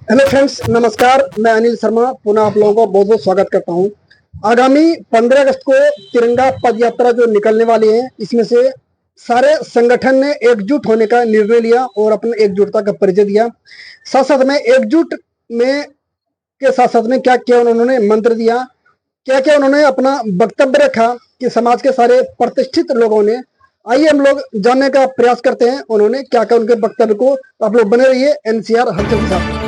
Hello friends, नमस्कार। मैं अनिल शर्मा पुनः आप लोगों का बहुत बहुत स्वागत करता हूं। आगामी 15 अगस्त को तिरंगा पद यात्रा जो निकलने वाली है, इसमें से सारे संगठन ने एकजुट होने का निर्णय लिया और अपनी एकजुटता का परिचय दिया। साथ साथ में एकजुट में के साथ साथ में क्या क्या उन्होंने मंत्र दिया, क्या क्या उन्होंने अपना वक्तव्य रखा कि समाज के सारे प्रतिष्ठित लोगों ने। आइए हम लोग जानने का प्रयास करते हैं उन्होंने क्या क्या उनके वक्तव्य को। आप लोग बने रहिए एनसीआर हलचल के साथ।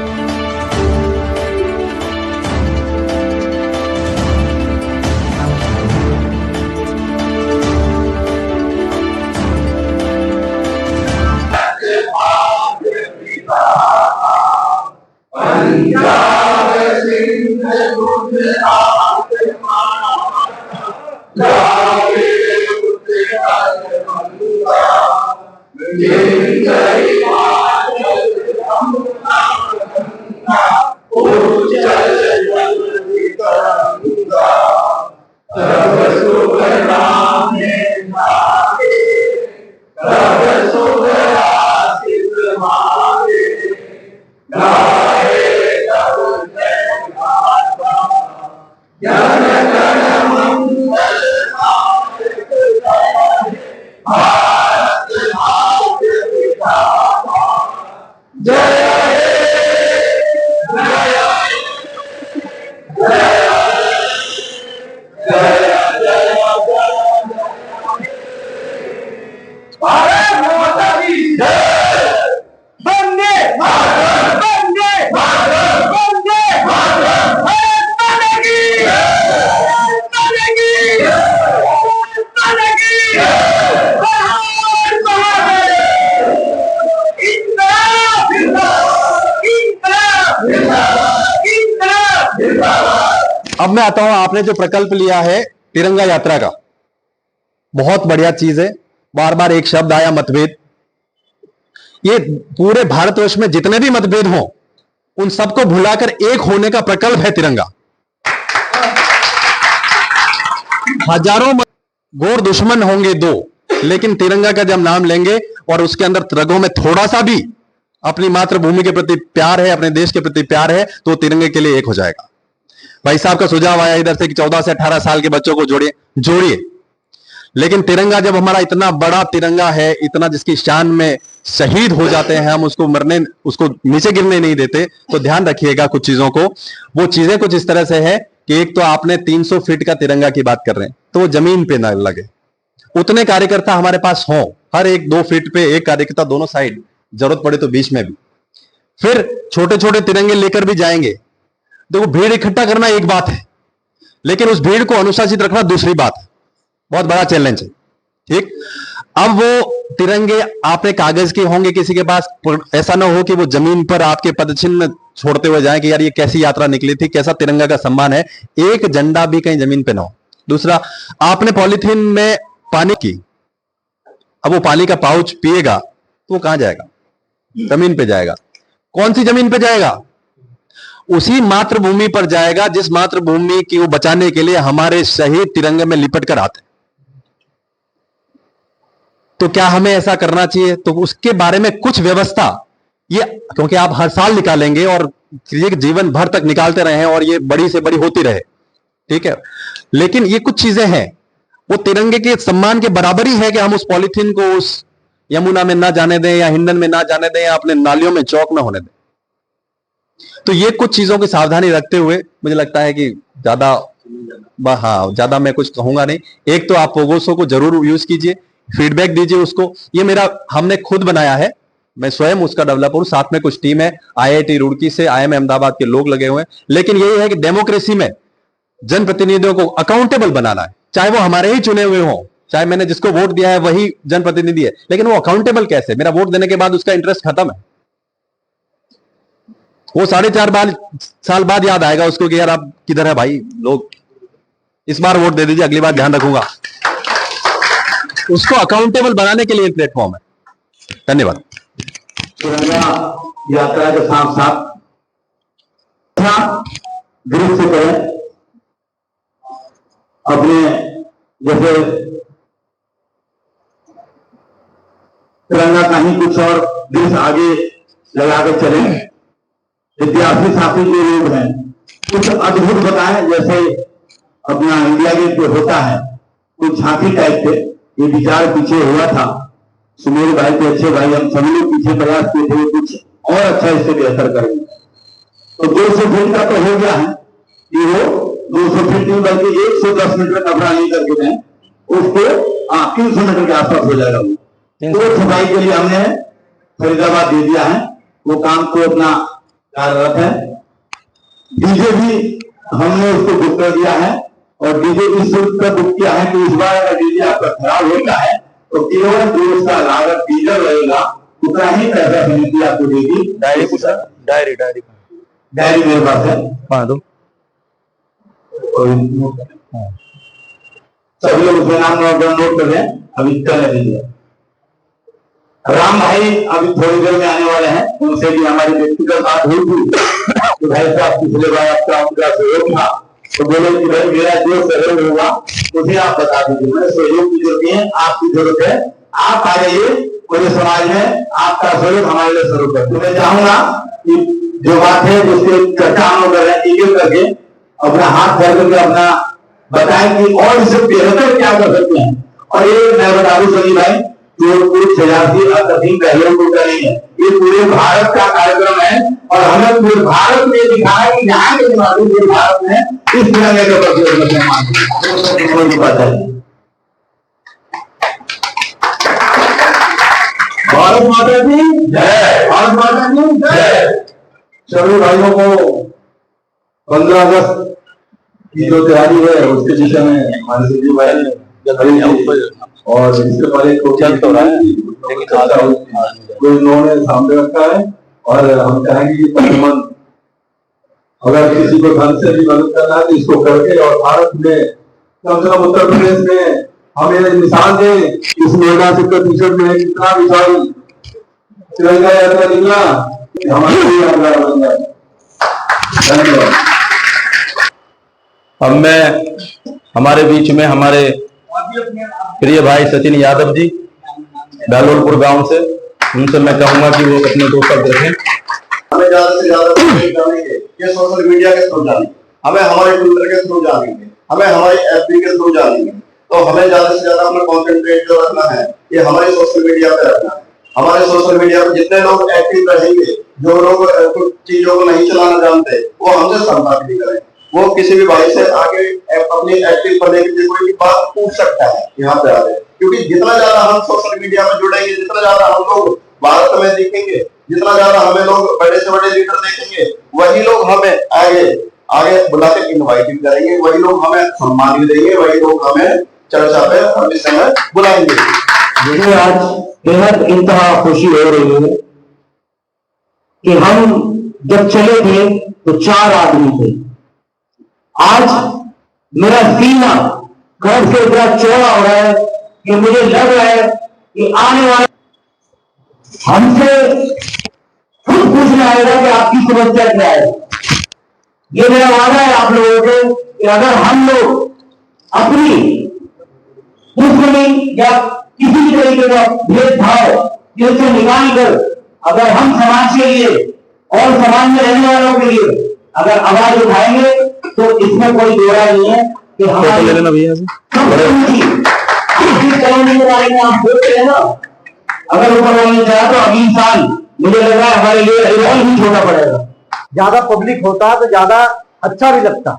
पंजाब सिंध गुजरात द्राविड़ उत्कल गंगा जिंदगी हिमाचल गंगा उज्जल जगति तरंगा तब शुभ नामे नागे तब शुभ आशीष मांगे जन गण मंगल भारत भाग्य विधाता जय भारत माता की जय। वंदे मातरम वंदे मातरम वंदे मातरम भारत माता की भारत महादेव इंकलाब जिंदाबाद इंकलाब जिंदाबाद इंकलाब जिंदाबाद। अब मैं आता हूं, आपने जो प्रकल्प लिया है तिरंगा यात्रा का, बहुत बढ़िया चीज है। बार बार एक शब्द आया, मतभेद। ये पूरे भारतवर्ष में जितने भी मतभेद हों उन सबको भुलाकर एक होने का प्रकल्प है तिरंगा। हजारों घोर दुश्मन होंगे दो, लेकिन तिरंगा का जब नाम लेंगे और उसके अंदर रगों में थोड़ा सा भी अपनी मातृभूमि के प्रति प्यार है, अपने देश के प्रति प्यार है, तो तिरंगे के लिए एक हो जाएगा। भाई साहब का सुझाव आया इधर से कि 14 से 18 साल के बच्चों को जोड़िए। लेकिन तिरंगा जब हमारा इतना बड़ा तिरंगा है, इतना जिसकी शान में शहीद हो जाते हैं, हम उसको नीचे गिरने नहीं देते, तो ध्यान रखिएगा कुछ चीजों को। वो चीजें कुछ इस तरह से है कि एक तो आपने 300 फीट का तिरंगा की बात कर रहे हैं, तो वो जमीन पे ना लगे। उतने कार्यकर्ता हमारे पास हों, हर एक 2 फीट पे एक कार्यकर्ता दोनों साइड, जरूरत पड़े तो बीच में भी। फिर छोटे छोटे तिरंगे लेकर भी जाएंगे। देखो, भीड़ इकट्ठा करना एक बात है, लेकिन उस भीड़ को अनुशासित रखना दूसरी बात है। बहुत बड़ा चैलेंज है। ठीक, अब वो तिरंगे आपने कागज के होंगे किसी के पास, ऐसा ना हो कि वो जमीन पर आपके पदचिन्ह छोड़ते हुए जाए कि यार ये कैसी यात्रा निकली थी, कैसा तिरंगा का सम्मान है। एक झंडा भी कहीं जमीन पे ना हो। दूसरा, आपने पॉलिथीन में पानी की, अब वो पानी का पाउच पिएगा तो वो कहां जाएगा? जमीन पे जाएगा। कौन सी जमीन पे जाएगा? उसी मातृभूमि पर जाएगा जिस मातृभूमि की वो बचाने के लिए हमारे शहीद तिरंगे में लिपट कर आते। तो क्या हमें ऐसा करना चाहिए? तो उसके बारे में कुछ व्यवस्था, ये क्योंकि आप हर साल निकालेंगे और जीवन भर तक निकालते रहे और ये बड़ी से बड़ी होती रहे, ठीक है, लेकिन ये कुछ चीजें हैं वो तिरंगे के सम्मान के बराबर ही है कि हम उस पॉलिथीन को उस यमुना में ना जाने दें या हिंडन में ना जाने दें या अपने नालियों में चौक ना होने दें। तो ये कुछ चीजों की सावधानी रखते हुए मुझे लगता है कि ज्यादा मैं कुछ कहूंगा नहीं। एक तो आप पोगोसो को जरूर यूज कीजिए, फीडबैक दीजिए उसको। ये हमने खुद बनाया है, मैं स्वयं उसका डेवलपर हूं, साथ में कुछ टीम है आईआईटी रुड़की से, आईएम अहमदाबाद के लोग लगे हुए हैं। लेकिन यही है कि डेमोक्रेसी में जनप्रतिनिधियों को अकाउंटेबल बनाना है, चाहे वो हमारे ही चुने हुए हों, चाहे मैंने जिसको वोट दिया है वही जनप्रतिनिधि है, लेकिन वो अकाउंटेबल कैसे? मेरा वोट देने के बाद उसका इंटरेस्ट खत्म है, वो 4.5 साल बाद याद आएगा उसको कि यार आप किधर है भाई लोग, इस बार वोट दे दीजिए, अगली बार ध्यान रखूंगा। उसको अकाउंटेबल बनाने के लिए एक प्लेटफॉर्म है। धन्यवाद। तिरंगा यात्रा के साथ साथ ग्रुप से करें अपने, जैसे तिरंगा कहीं कुछ और देश आगे लगा के चले, इतिहासी साथी जो लोग हैं कुछ अद्भुत बताएं, जैसे अपना इंडिया गेट जो होता है कुछ झांकी टाइप के ये विचार पीछे हुआ था। सुमेर भाई के अच्छे भाई हम सभी लोग पीछे प्रयास किए थे कुछ और अच्छा इससे बेहतर करेंगे। तो 200 फीट का तो हो गया है, ये वो 200 फीट नहीं बल्कि 110 मीटर कपड़ा नहीं करके दें उसको 300 मीटर के आसपास हो जाएगा। तो सफाई के लिए हमने फरीदाबाद दे दिया है, वो काम को अपना कार्यरत है। डीजे भी हमने उसको बुक कर दिया है और डीजे इस सूत्र पर बुक किया है कि इस बार अगर डीजे आपका खराब होता है तो केवल जो उसका लागत डीजल रहेगा उतना ही पैसा समिति आपको देगी। डायरी मेरे पास है, सभी लोग उसमें नाम नोट कर रहे हैं। अभी कर दीजिए। राम भाई अभी थोड़ी देर में आने वाले हैं, उनसे भी हमारी व्यक्तिगत बात हुई थी तो भाई साहब पिछले बार आपका उनका सहयोग था तो बोले कि भाई मेरा जो सहयोग होगा उसे आप बता दीजिए। मैंने सहयोग की जरूरत है, आपकी जरूरत है, आप आ जाइए पूरे समाज में, आपका सहयोग हमारे लिए स्वरूप है। तो मैं चाहूंगा कि जो बात है जिससे चर्चा हम लोग कर रहे हैं एक करके अपना हाथ धर करके अपना बताएं कि और इससे बेहतर क्या कर सकते हैं। और ये मैं बता दूं सनी भाई जो पूरे 86 पहले को करेंगे, ये पूरे भारत का कार्यक्रम है और हमें पूरे भारत में दिखाया है कि यहाँ के निवासी पूरे भारत में इस तिरंगे का प्रयोग करते हैं। भारत माता की जय, भारत माता की जय। सभी भाइयों को 15 अगस्त की जो तैयारी है उसके विषय में हमारे सचिव भाई ने और इसके पहले चल तो रहा है उन्होंने सामने रखा है और हम चाहेंगे कि परिमन अगर किसी को धन से भी मदद करना है तो इसको करके और भारत में कम से कम उत्तर प्रदेश में हमें निशान दे इस महिला से प्रतिशत में इतना विशाल तिरंगा यात्रा निकला हमारे यात्रा बन गया। धन्यवाद। अब मैं हमारे बीच में हमारे प्रिय भाई सचिन यादव जी डालोलपुर गांव से, उनसे मैं कहूंगा कि वो अपने 2 शब्द रखें। हमें ज्यादा से ज्यादा ये सोशल मीडिया के थ्रू जानेंगे, हमें हमारे ट्विटर के थ्रू जानेंगे, हमें हमारी एफबी के थ्रू जानेंगे। तो हमें ज्यादा से ज्यादा अपना कॉन्सेंट्रेट जो रखना है ये हमारे सोशल मीडिया पे रखना है। हमारे सोशल मीडिया पे जितने लोग एक्टिव रहेंगे, जो लोग कुछ चीजों को नहीं चलाना जानते वो हमसे संपर्क भी करें। वो किसी भी भाई से आगे अपनी एक्टिव करने के लिए कोई भी बात पूछ सकता है यहाँ पे आगे, क्योंकि जितना ज्यादा हम सोशल मीडिया में जुड़ेंगे, जितना ज्यादा हम लोग भारत में दिखेंगे, जितना ज्यादा हमें लोग बड़े से बड़े लीडर देखेंगे, वही लोग हमें आगे बुला के इन्वाइट करेंगे, वही लोग हमें सम्मान भी देंगे, वही लोग हमें चर्चा पे हर समय बुलाएंगे। मुझे आज बेहद इंतहा खुशी हो रही है कि हम जब चले थे तो 4 आदमी थे, आज मेरा सीना गर्व से इतना चौड़ा हो रहा है कि मुझे लग रहा है कि आने वाले हमसे खुद पूछना आएगा कि आपकी समस्या क्या है। ये मेरा वादा है आप लोगों को कि अगर हम लोग अपनी दुश्मनी या किसी भी तरीके का भेदभाव दिल से निकाल कर अगर हम समाज के लिए और समाज में रहने वालों के लिए अगर आवाज उठाएंगे तो इसमें कोई दोहरा नहीं है कि हमारी कॉलोनी के बारे में आप सोचते हैं ना, अगर ऊपर वाले चाहे तो अगले साल मुझे लग रहा है हमारे लिए और भी छोटा पड़ेगा। ज्यादा पब्लिक होता है तो ज्यादा अच्छा भी लगता है,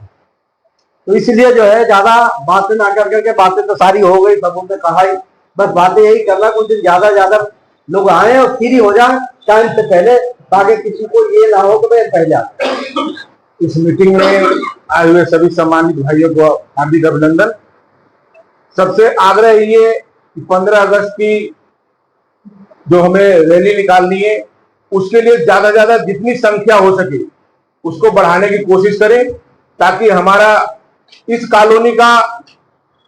तो इसलिए जो है ज्यादा बातें ना कर करके, बातें तो सारी हो गई, सबों ने कहा ही, बस बातें यही करना कुछ दिन ज्यादा लोग आए और फ्री हो जाए टाइम से पहले, ताकि किसी को ये ना हो कि मैं पहले आता। इस मीटिंग में आए हुए सभी सम्मानित भाइयों को हार्दिक अभिनंदन। सबसे आग्रह ये कि 15 अगस्त की जो हमें रैली निकालनी है उसके लिए ज्यादा ज्यादा जितनी संख्या हो सके उसको बढ़ाने की कोशिश करें, ताकि हमारा इस कॉलोनी का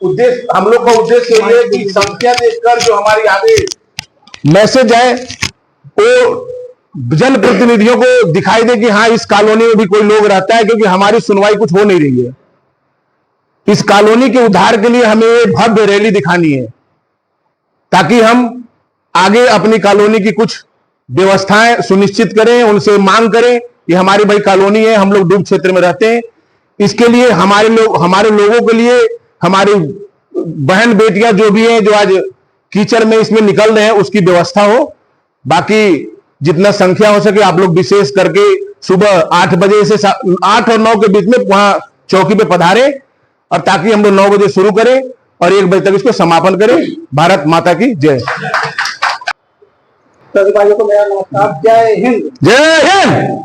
उद्देश्य, हम लोग का उद्देश्य ये है कि संख्या देखकर जो हमारी आगे मैसेज है वो जन प्रतिनिधियों को दिखाई दे कि हाँ इस कॉलोनी में भी कोई लोग रहता है, क्योंकि हमारी सुनवाई कुछ हो नहीं रही है। इस कॉलोनी के उद्धार के लिए हमें ये भव्य रैली दिखानी है, ताकि हम आगे अपनी कॉलोनी की कुछ व्यवस्थाएं सुनिश्चित करें, उनसे मांग करें ये हमारी भाई कॉलोनी है, हम लोग डूब क्षेत्र में रहते हैं। इसके लिए हमारे लोगों के लिए, हमारी बहन बेटियां जो भी हैं, जो आज कीचड़ में इसमें निकल रहे हैं, उसकी व्यवस्था हो। बाकी जितना संख्या हो सके आप लोग विशेष करके सुबह 8 बजे से 8 और 9 के बीच में वहां चौकी पे पधारे, और ताकि हम लोग 9 बजे शुरू करें और 1 बजे तक इसको समापन करें। भारत माता की जय। सभी भाइयों को मेरा नमस्कार, जय हिंद। जय हिंद।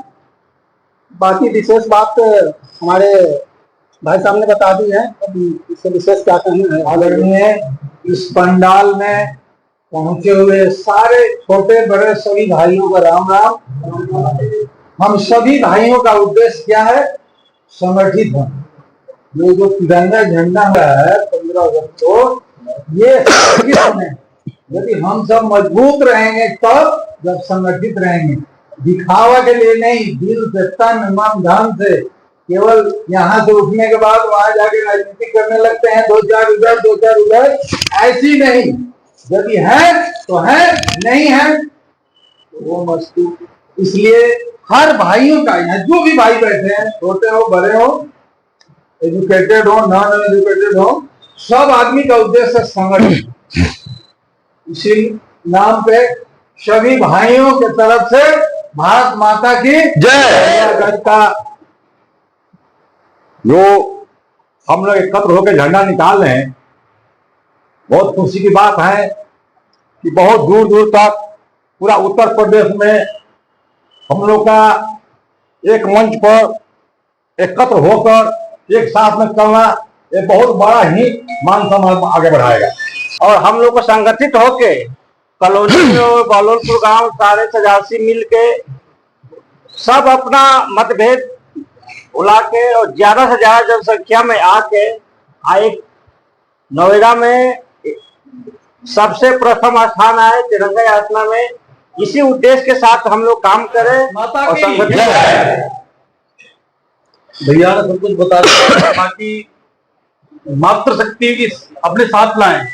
बाकी विशेष बात हमारे भाई साहब ने बता दी है, इससे विशेष क्या कहना है। आदरणीय इस पंडाल में पहुंचे हुए सारे छोटे बड़े सभी भाइयों को राम राम। हम सभी भाइयों का उद्देश्य क्या है? संगठित होना। ये जो तिरंगा झंडा है 15 अगस्त को, ये संगठित में यदि हम सब मजबूत रहेंगे तब, जब संगठित रहेंगे, दिखावा के लिए नहीं, दिल से तन मन धन से, केवल यहाँ से उठने के बाद वहां जाके राजनीति करने लगते हैं, 2-4 उधर 2-4 उधर, ऐसी नहीं। यदि है तो है, नहीं है तो वो मजबूत। इसलिए हर भाइयों का, यहाँ जो भी भाई बैठे हैं, छोटे हो बड़े हो, एजुकेटेड हो नॉन एजुकेटेड हो, सब आदमी का उद्देश्य संगठन। इसी नाम पे सभी भाइयों के तरफ से भारत माता की जय। का जो हम लोग एकत्र होकर झंडा निकाल रहे हैं, बहुत खुशी की बात है कि बहुत दूर दूर तक पूरा उत्तर प्रदेश में हम लोग का एक मंच पर एकत्र होकर एक साथ में चलना एक बहुत बड़ा ही मान सम्मान आगे बढ़ाएगा। और हम लोग को संगठित होके कॉलोनी और बालोलपुर गांव सारे सजासी मिल के सब अपना मतभेद भुला के और ज्यादा से ज्यादा जनसंख्या में आके एक नोएडा में सबसे प्रथम स्थान आए तिरंगा यात्रा में। इसी उद्देश्य के साथ हम लोग काम करें और संगठित भैया ने सब कुछ बता दिया। बाकी मातृशक्ति की अपने साथ लाएं,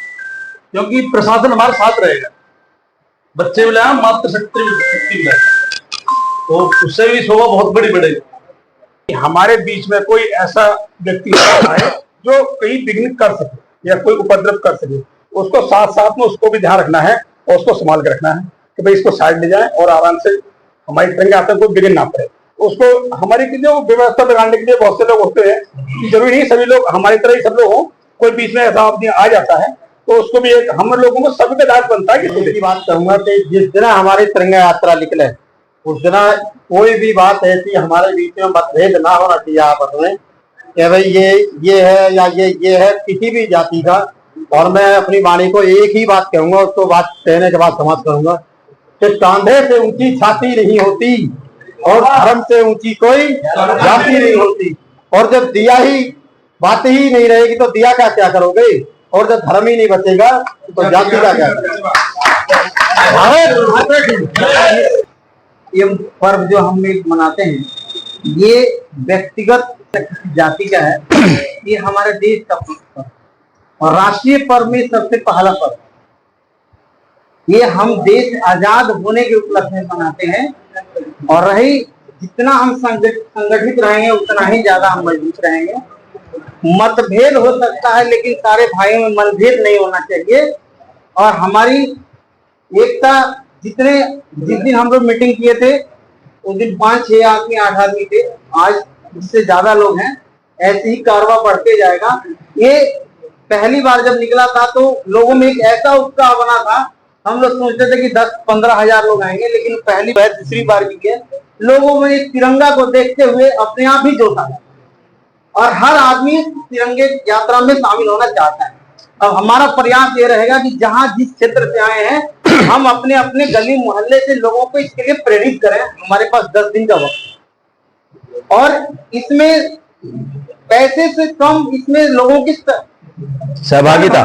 क्योंकि प्रशासन हमारे साथ रहेगा। बच्चे भी लाए, मातृशक्ति भी लाए, तो उससे भी शोभा बहुत बड़ी बढ़ेगी। हमारे बीच में कोई ऐसा व्यक्ति आए जो कहीं विघ्न कर सके या कोई उपद्रव कर सके, उसको साथ साथ में उसको भी ध्यान रखना है और उसको संभाल के रखना है कि भाई इसको साइड ले जाए और आराम से हमारी ट्रेन आता है, कोई विघ्न ना पड़े। उसको हमारी की जो व्यवस्था बिगाड़ने के लिए बहुत से लोग होते हैं, जरूरी नहीं सभी लोग हमारी तरह ही सब लोग हों, कोई बीच में ऐसा आदमी आ जाता है तो उसको भी एक हम लोगों को सभी का दायित्व बनता है कि की बात कहूंगा कि जिस दिन हमारी तिरंगा यात्रा निकले उस दिन कोई भी बात ऐसी हमारे बीच में मतभेद ना होना चाहिए आपस में कि भाई ये है या ये है किसी भी जाति का। और मैं अपनी वाणी को एक ही बात कहूंगा, उसको बात कहने के बाद समाप्त करूंगा कि कांधे से ऊंची छाती नहीं होती और धर्म से ऊंची कोई जाति नहीं होती। और जब दिया ही बात ही नहीं रहेगी तो दिया का क्या करोगे, और जब धर्म ही नहीं बचेगा तो जाति का क्या करोगे। ये पर्व जो हम मनाते हैं ये व्यक्तिगत जाति का है, ये हमारे देश का पर्व और राष्ट्रीय पर्व में सबसे पहला पर्व। ये हम देश आजाद होने के उपलक्ष्य में मनाते हैं और रही जितना हम संगठित रहेंगे उतना ही ज्यादा हम मजबूत रहेंगे। मतभेद हो सकता है लेकिन सारे भाइयों में मनभेद नहीं होना चाहिए। और हमारी एकता जिस दिन हम लोग मीटिंग किए थे उस दिन 5-6 आदमी 8 आदमी थे, आज इससे ज्यादा लोग हैं। ऐसे ही कारवा बढ़ते जाएगा। ये पहली बार जब निकला था तो लोगों में एक ऐसा उत्साह बना था, हम लोग सोचते थे कि 10-15 हजार लोग आएंगे, लेकिन पहली बार दूसरी बार की लोगों में इस तिरंगा को देखते हुए अपने आप ही जोश आया और हर आदमी तिरंगे यात्रा में शामिल होना चाहता है। अब हमारा प्रयास ये रहेगा कि जहां जिस क्षेत्र से आए हैं हम अपने अपने गली मोहल्ले से लोगों को इसके लिए प्रेरित करें। हमारे पास 10 दिन का वक्त और इसमें पैसे से कम इसमें लोगों की सहभागिता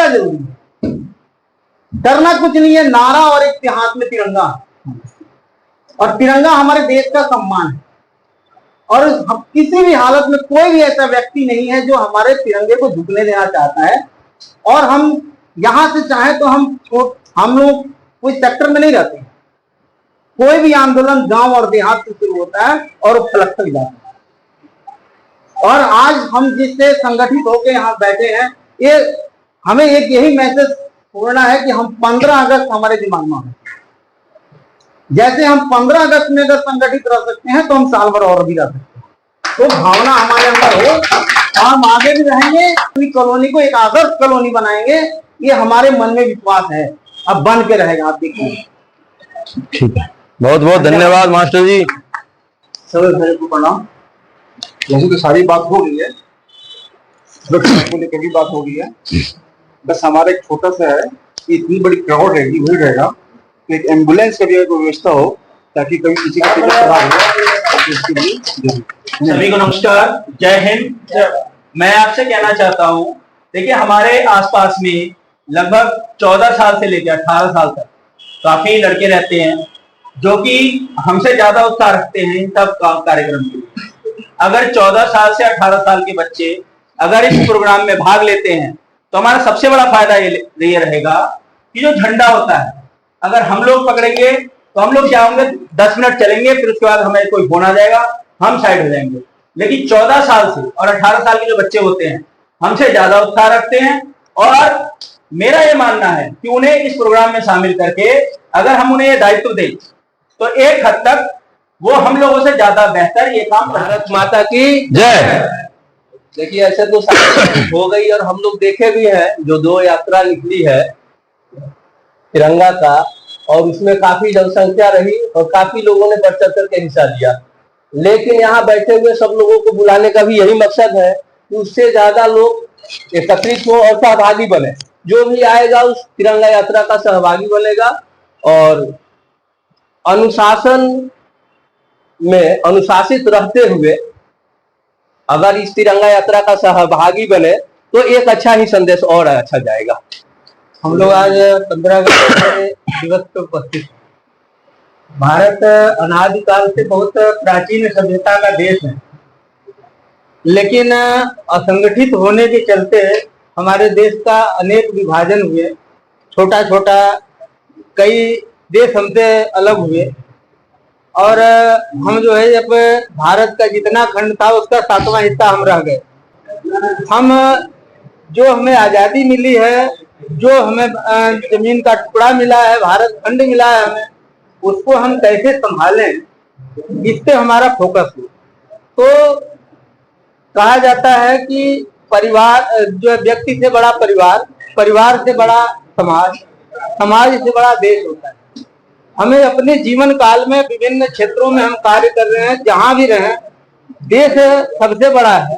जरूरी है। करना कुछ नहीं है, नारा और एक हाथ में तिरंगा, और तिरंगा हमारे देश का सम्मान है। और किसी भी हालत में कोई भी ऐसा व्यक्ति नहीं है जो हमारे तिरंगे को झुकने देना चाहता है। और हम यहां से चाहे तो हम लोग कोई सेक्टर में नहीं रहते हैं, कोई भी आंदोलन गांव और देहात से शुरू होता है और वो फलक तक जाता है। और आज हम जिससे संगठित होकर यहाँ बैठे हैं, ये हमें एक यही मैसेज छोड़ना है कि हम 15 अगस्त हमारे दिमाग में है। जैसे हम 15 अगस्त में अगर संगठित रह सकते हैं तो हम साल भर और भी रह सकते हैं। तो भावना हमारे अंदर हो और हम आगे भी रहेंगे, अपनी कॉलोनी को एक आदर्श कॉलोनी बनाएंगे, ये हमारे मन में विश्वास है। अब बन के रहेगा, आप देखिए। ठीक है, बहुत बहुत धन्यवाद मास्टर जी। सभी भाई को प्रणाम। वैसे तो सारी बात हो गई है, सुरक्षा को लेकर भी बात हो गई है। बस हमारा एक छोटा सा है कि इतनी बड़ी क्राउड रहेगी, भीड़ रहेगा, तो एक एम्बुलेंस का भी एक व्यवस्था हो ताकि कभी किसी का तबीयत खराब हो तो इसके लिए जरूर। सभी को नमस्कार, जय हिंद। मैं आपसे कहना चाहता हूँ, देखिए हमारे आसपास में लगभग 14 साल से लेकर 18 साल तक काफी लड़के रहते हैं जो कि हमसे ज्यादा उत्साह रखते हैं इन सब कार्यक्रम के लिए। अगर 14 साल से 18 साल के बच्चे अगर इस प्रोग्राम में भाग लेते हैं तो हमारा सबसे बड़ा फायदा ये रहेगा कि जो झंडा होता है, अगर हम लोग पकड़ेंगे तो हम लोग क्या होंगे, 10 मिनट चलेंगे, फिर उसके बाद हमें कोई फोन आ जाएगा, हम साइड हो जाएंगे। लेकिन 14 साल से और 18 साल के जो बच्चे होते हैं हमसे ज्यादा उत्साह रखते हैं, और मेरा ये मानना है कि उन्हें इस प्रोग्राम में शामिल करके अगर हम उन्हें ये दायित्व दें तो एक हद तक वो हम लोगों से ज्यादा बेहतर ये काम। भारत माता की जय। देखिए ऐसे तो हो गई, और हम लोग देखे भी हैं जो 2 यात्रा निकली है तिरंगा का, और उसमें काफी जनसंख्या रही और काफी लोगों ने बढ़ चढ़ के हिस्सा लिया। लेकिन यहाँ बैठे हुए सब लोगों को बुलाने का भी यही मकसद है कि उससे ज्यादा लोग एकत्रित हो और सहभागी बने। जो भी आएगा उस तिरंगा यात्रा का सहभागी बनेगा, और अनुशासन में अनुशासित रहते हुए अगर इस तिरंगा यात्रा का सहभागी बने तो एक अच्छा ही संदेश और अच्छा जाएगा। हम लोग आज 15 अगस्त दिवस पर उपस्थित। भारत अनादिकाल से बहुत प्राचीन सभ्यता का देश है, लेकिन असंगठित होने के चलते हमारे देश का अनेक विभाजन हुए, छोटा छोटा कई देश हमसे अलग हुए, और हम जो है जब भारत का जितना खंड था उसका 7वां हिस्सा हम रह गए। हम जो हमें आजादी मिली है, जो हमें जमीन का टुकड़ा मिला है, भारत खंड मिला है हमें, उसको हम कैसे संभालें, इस पे हमारा फोकस हो। तो कहा जाता है कि परिवार जो व्यक्ति से बड़ा परिवार, परिवार से बड़ा समाज, समाज से बड़ा देश होता है। हमें अपने जीवन काल में विभिन्न क्षेत्रों में हम कार्य कर रहे हैं, जहां भी रहें, देश सबसे बड़ा है,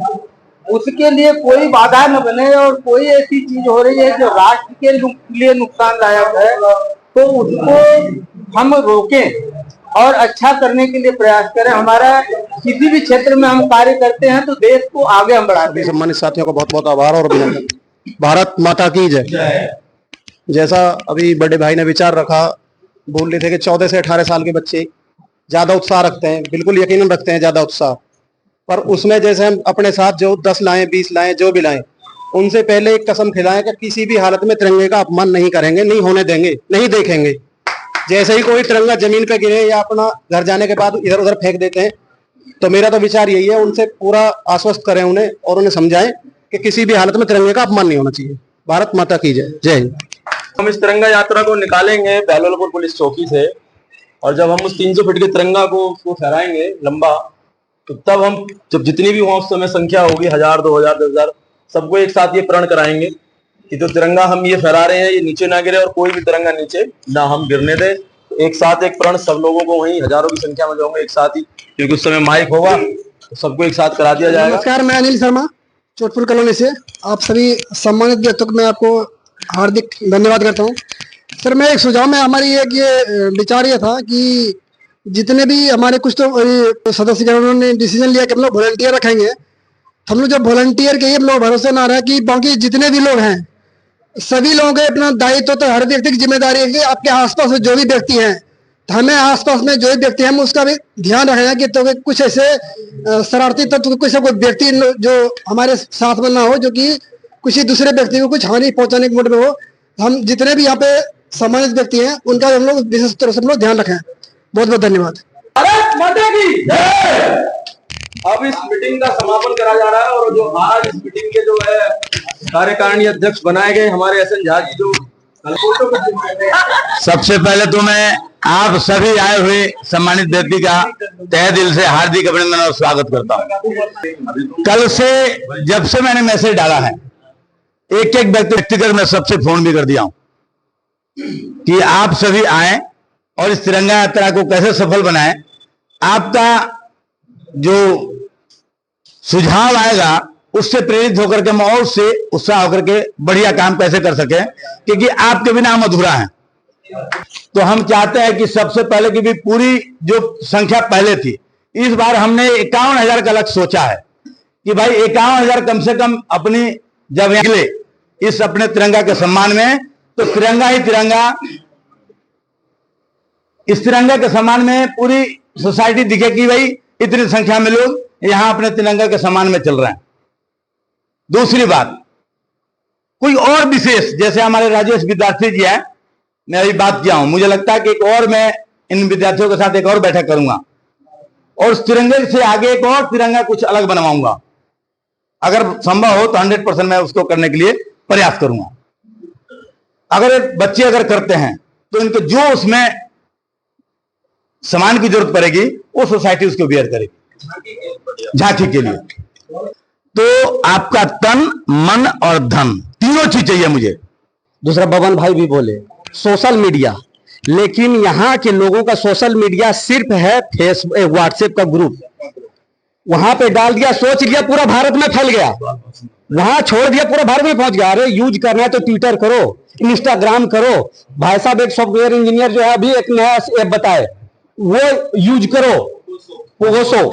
उसके लिए कोई बाधा न बने और कोई ऐसी चीज हो रही है जो राष्ट्र के लिए नुकसानदायक है तो उसको हम रोकें और अच्छा करने के लिए प्रयास करें। हमारा किसी भी क्षेत्र में हम कार्य करते हैं तो देश को आगे हम बढ़ाते हैं। सम्मानित साथियों का बहुत बहुत आभार और अभिनंदन। भारत माता की जय। जैसा अभी बड़े भाई ने विचार रखा, बोल रहे थे कि 14 से 18 साल के बच्चे ज्यादा उत्साह रखते हैं, बिल्कुल यकीनन रखते हैं ज्यादा उत्साह, पर उसमें जैसे हम अपने साथ जो 10 लाएं 20 लाएं जो भी लाएं, उनसे पहले एक कसम खिलाएं कि किसी भी हालत में तिरंगे का अपमान नहीं करेंगे, नहीं होने देंगे, नहीं देखेंगे। जैसे ही कोई तिरंगा जमीन पे गिरे या अपना घर जाने के बाद इधर उधर फेंक देते हैं, तो मेरा तो विचार यही है, उनसे पूरा आश्वस्त करें उन्हें और उन्हें समझाएं कि किसी भी हालत में तिरंगे का अपमान नहीं होना चाहिए। भारत माता की जय। जय हिंद। हम इस तिरंगा यात्रा को निकालेंगे बहलोलपुर पुलिस चौकी से, और जब हम उस 300 फीट के तिरंगा को फहराएंगे लंबा, तो तब हम जब जितनी भी वहां उस समय संख्या होगी 1000 2000 10,000 सबको एक साथ ये प्रण कराएंगे कि जो तिरंगा हम ये फहरा रहे हैं ये नीचे ना गिरे और कोई भी तिरंगा नीचे ना हम गिरने दे। एक साथ एक प्रण सब लोगों को वहीं हजारों की संख्या में जाऊंगे एक साथ ही, क्योंकि उस समय माइक होगा तो सबको एक साथ करा दिया जाएगा। नमस्कार, मैं अनिल शर्मा चोटपुर कॉलोनी से। आप सभी सम्मानित व्यक्तियों को मैं आपको हार्दिक धन्यवाद करता हूँ। सर मैं एक सुझाव में हमारी एक ये विचार ये था कि जितने भी हमारे कुछ तो सदस्यगणों ने डिसीजन लिया कि हम लोग वॉलंटियर रखेंगे, हम लोग जब वॉलंटियर के हम लोग भरोसे ना रहे कि बाकी जितने भी लोग हैं सभी लोगों के अपना दायित्व तो हर व्यक्ति की जिम्मेदारी है कि आपके आसपास में जो भी व्यक्ति हैं, तो हमें आसपास में जो भी व्यक्ति हैं हम उसका भी ध्यान रखें कि तो कुछ ऐसे शरारती तत्व कुछ कोई व्यक्ति जो हमारे साथ में ना हो जो कि किसी दूसरे व्यक्ति को कुछ हानि पहुंचाने के मूड में हो। हम जितने भी यहाँ पे सम्मानित व्यक्ति हैं उनका हम लोग विशेष तौर से हम लोग ध्यान रखें। बहुत बहुत धन्यवाद। भारत माता की जय। अब इस मीटिंग का समापन करा जा रहा है और जो आज इस मीटिंग के जो है कार्यकारिणी अध्यक्ष बनाए गए हमारे एसएन झा जी, जो सबसे पहले तो मैं आप सभी आए हुए सम्मानित व्यक्ति का तहे दिल से हार्दिक अभिनंदन और स्वागत करता हूं। कल से जब से मैंने मैसेज डाला है, एक एक व्यक्तिगत मैं सबसे फोन भी कर दिया हूं कि आप सभी आए और इस तिरंगा यात्रा को कैसे सफल बनाएं। आपका जो सुझाव आएगा उससे प्रेरित होकर के हम और से उत्साह होकर के बढ़िया काम कैसे कर सके, क्योंकि आपके बिना हम अधूरा हैं। तो हम चाहते हैं कि सबसे पहले की भी पूरी जो संख्या पहले थी, इस बार हमने 51,000 का लक्ष्य सोचा है कि भाई 51,000 कम से कम अपनी जब निकले इस अपने तिरंगा के सम्मान में, तो तिरंगा ही तिरंगा, इस तिरंगा के सम्मान में पूरी सोसाइटी दिखे कि भाई इतनी संख्या में लोग यहां अपने तिरंगा के सम्मान में चल रहे हैं। दूसरी बात, कोई और विशेष, जैसे हमारे राजेश विद्यार्थी जी हैं, मैं अभी बात किया हूं, मुझे लगता है कि एक और मैं इन विद्यार्थियों के साथ एक और बैठक करूंगा और उस तिरंगे से आगे एक और तिरंगा कुछ अलग बनवाऊंगा। अगर संभव हो तो 100% मैं उसको करने के लिए प्रयास करूंगा। अगर बच्चे अगर करते हैं तो इनको जो उसमें सामान की जरूरत पड़ेगी वो सोसाइटी उसको बेयर करेगी झांकी के लिए। तो आपका तन, मन और धन तीनों चीज चाहिए मुझे। दूसरा बबन भाई भी बोले सोशल मीडिया, लेकिन यहाँ के लोगों का सोशल मीडिया सिर्फ है फेसबुक, व्हाट्सएप का ग्रुप, वहां पे डाल दिया, सोच लिया पूरा भारत में फैल गया, वहां छोड़ दिया पूरा भारत में पहुंच गया। अरे यूज करना है तो ट्विटर करो, इंस्टाग्राम करो। भाई साहब एक सॉफ्टवेयर इंजीनियर जो है अभी एक नया ऐप बताए, वो यूज करो, पोगोसो,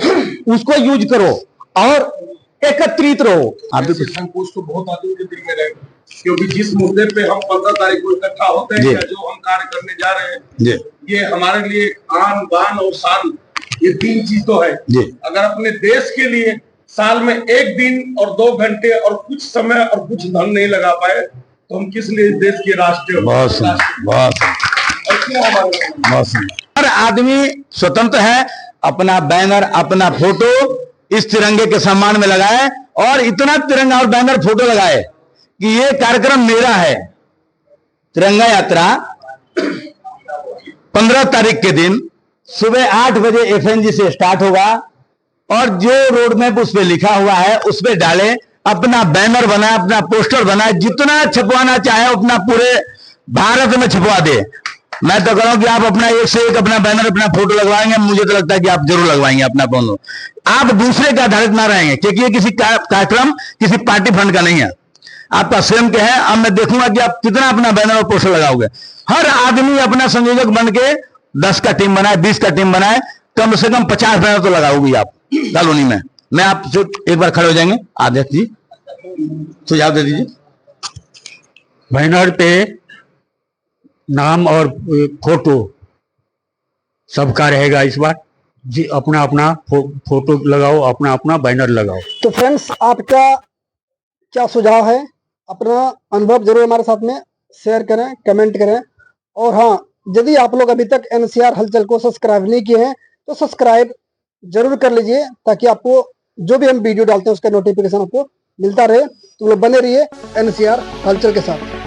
उसको यूज करो और एकत्रित रहो। संकोच तो बहुत आदमी के दिल में रहेगा, क्योंकि जिस मुद्दे पे हम 15 तारीख को इकट्ठा होते हैं या जो हम कार्य करने जा रहे हैं, ये हमारे लिए आन बान और शान, ये 3 चीज तो है। अगर अपने देश के लिए साल में 1 दिन और 2 घंटे और कुछ समय और कुछ धन नहीं लगा पाए तो हम किस लिए देश के राष्ट्रीय हर आदमी स्वतंत्र है अपना बैनर, अपना फोटो इस तिरंगे के सम्मान में लगाए और इतना तिरंगा और बैनर फोटो लगाए कि ये कार्यक्रम मेरा है। तिरंगा यात्रा 15 तारीख के दिन सुबह 8 बजे एफएनजी से स्टार्ट होगा और जो रोड मैप उस पर लिखा हुआ है उस पर डाले, अपना बैनर बनाए, अपना पोस्टर बनाए, जितना छपवाना चाहे अपना पूरे भारत में छपवा दे। मैं तो कह रहा हूं कि आप अपना एक से एक अपना बैनर, अपना फोटो लगवाएंगे, मुझे तो लगता है कि आप जरूर लगवाएंगे अपना फोटो। आप दूसरे के आधारित ना रहेंगे, क्योंकि ये किसी कार्यक्रम, किसी पार्टी फंड का नहीं है, आपका स्वयं के है। अब मैं देखूंगा कि आप कितना अपना बैनर और पोस्टर लगाओगे। हर आदमी अपना संयोजक बन के 10 का टीम बनाए, 20 का टीम बनाए, कम से कम 50 बैनर तो लगाओगी आप कॉलोनी में। मैं आप एक बार खड़े हो जाएंगे, अध्यक्ष जी सुझाव दे दीजिए। बैनर पे नाम और फोटो सबका रहेगा इस बार जी, अपना अपना फोटो लगाओ, अपना अपना बैनर लगाओ। तो फ्रेंड्स, आपका क्या सुझाव है? अपना अनुभव जरूर हमारे साथ में शेयर करें, कमेंट करें। और हाँ, यदि आप लोग अभी तक एनसीआर हलचल को सब्सक्राइब नहीं किए हैं तो सब्सक्राइब जरूर कर लीजिए, ताकि आपको जो भी हम वीडियो डालते हैं उसका नोटिफिकेशन आपको मिलता रहे। तो लोग बने रहिए एनसीआर हलचल के साथ।